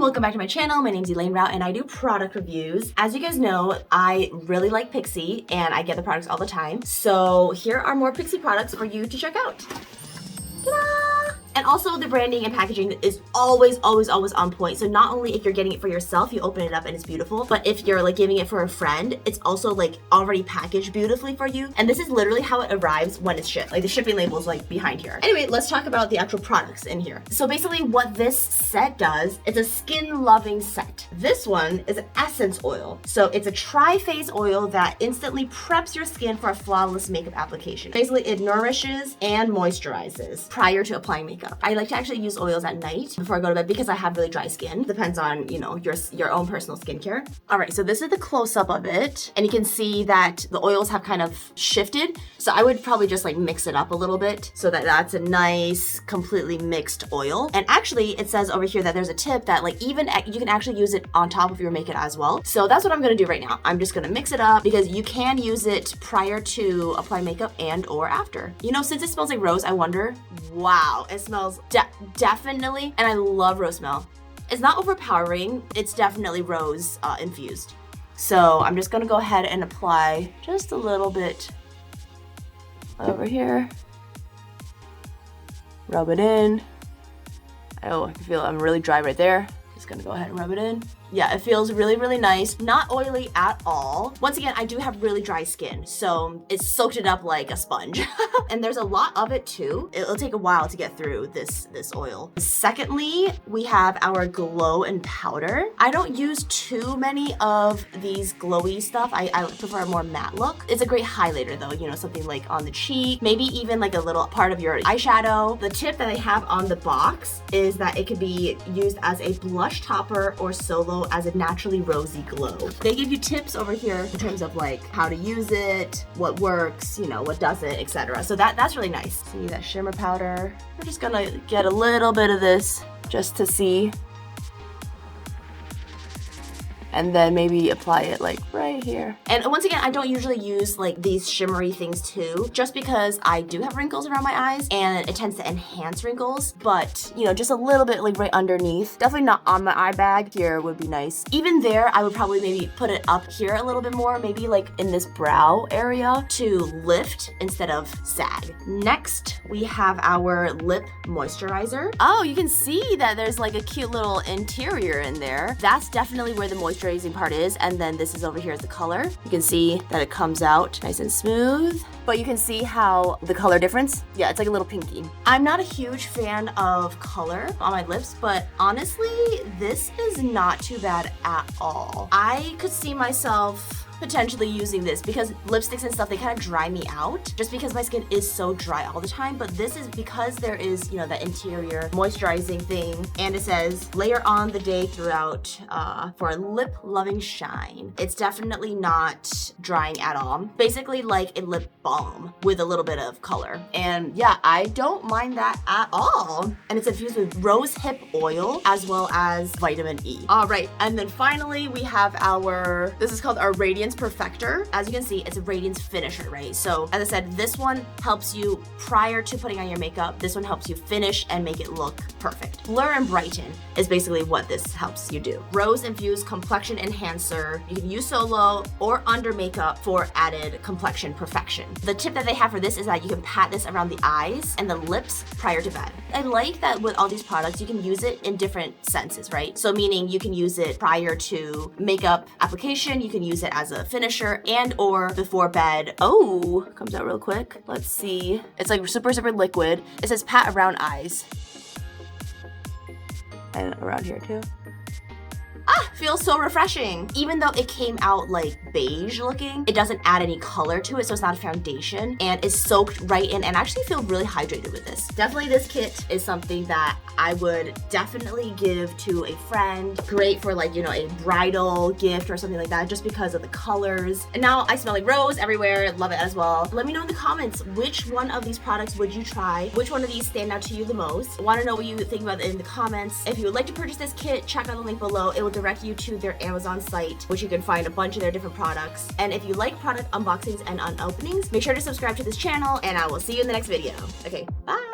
welcome back to my channel. My name's Elaine Rau and I do product reviews. As you guys know, I really like Pixi and I get the products all the time. So here are more Pixi products for you to check out. Ta-da! And also the branding and packaging is always on point. So not only if you're getting it for yourself, you open it up and it's beautiful, but if you're like giving it for a friend, it's also like already packaged beautifully for you. And this is literally how it arrives when it's shipped. Like the shipping label is like behind here. Anyway, let's talk about the actual products in here. So basically what this set does, it's a skin loving set. This one is an essence oil. So it's a tri-phase oil that instantly preps your skin for a flawless makeup application. Basically it nourishes and moisturizes prior to applying makeup. I like to actually use oils at night before I go to bed because I have really dry skin. Depends on, you know, your own personal skincare. All right, so this is the close-up of it. And you can see that the oils have kind of shifted. So I would probably just like mix it up a little bit so that that's a nice, completely mixed oil. And actually it says over here that there's a tip that like even you can actually use it on top of your makeup as well. So that's what I'm gonna do right now. I'm just gonna mix it up because you can use it prior to applying makeup and or after. You know, since it smells like rose, I wonder, wow, it smells definitely, and I love rose smell. It's not overpowering, it's definitely rose infused. So I'm just gonna go ahead and apply just a little bit over here. Rub it in. Oh, I can feel I'm really dry right there. Just gonna go ahead and rub it in. Yeah, it feels really nice. Not oily at all. Once again, I do have really dry skin, so it soaked it up like a sponge. And there's a lot of it too. It'll take a while to get through this oil. Secondly, we have our glow and powder. I don't use too many of these glowy stuff. I prefer a more matte look. It's a great highlighter though, you know, something like on the cheek, maybe even like a little part of your eyeshadow. The tip that I have on the box is that it could be used as a blush topper or solo as a naturally rosy glow. They give you tips over here in terms of like how to use it, what works, you know, what doesn't, etc. So that's really nice. See that shimmer powder? We're just gonna get a little bit of this just to see. And then maybe apply it like right here. And once again, I don't usually use like these shimmery things too, just because I do have wrinkles around my eyes and it tends to enhance wrinkles, but you know, just a little bit like right underneath. Definitely not on my eye bag. Here would be nice. Even there, I would probably maybe put it up here a little bit more, maybe like in this brow area to lift instead of sag. Next, we have our lip moisturizer. Oh, you can see that there's like a cute little interior in there. That's definitely where the moisturizing part is, and then this is over here as the color. You can see that it comes out nice and smooth, but you can see how the color difference, yeah, it's like a little pinky. I'm not a huge fan of color on my lips, but honestly, this is not too bad at all. I could see myself potentially using this because lipsticks and stuff, they kind of dry me out just because my skin is so dry all the time. But this is because there is, you know, that interior moisturizing thing, and it says layer on the day throughout for a lip loving shine. It's definitely not drying at all. Basically like a lip balm with a little bit of color. And yeah, I don't mind that at all. And it's infused with rose hip oil as well as vitamin E. All right, and then finally we have this is called our Radiance Perfector. As you can see, it's a radiance finisher, right? So as I said, this one helps you prior to putting on your makeup. This one helps you finish and make it look perfect. Blur and brighten is basically what this helps you do. Rose infused complexion enhancer. You can use solo or under makeup for added complexion perfection. The tip that they have for this is that you can pat this around the eyes and the lips prior to bed. I like that with all these products, you can use it in different senses, right? So meaning you can use it prior to makeup application, you can use it as a finisher and or before bed. Oh, comes out real quick. Let's see. It's like super liquid. It says pat around eyes. And around here too. Feels so refreshing. Even though it came out like beige looking, it doesn't add any color to it, so it's not a foundation, and it's soaked right in, and I actually feel really hydrated with this. Definitely this kit is something that I would definitely give to a friend. Great for like, you know, a bridal gift or something like that, just because of the colors. And now I smell like rose everywhere. Love it as well. Let me know in the comments, which one of these products would you try? Which one of these stand out to you the most? I want to know what you think about it in the comments. If you would like to purchase this kit, check out the link below. It will direct you to their Amazon site, which you can find a bunch of their different products. And if you like product unboxings and unopenings, make sure to subscribe to this channel, and I will see you in the next video. Okay, bye!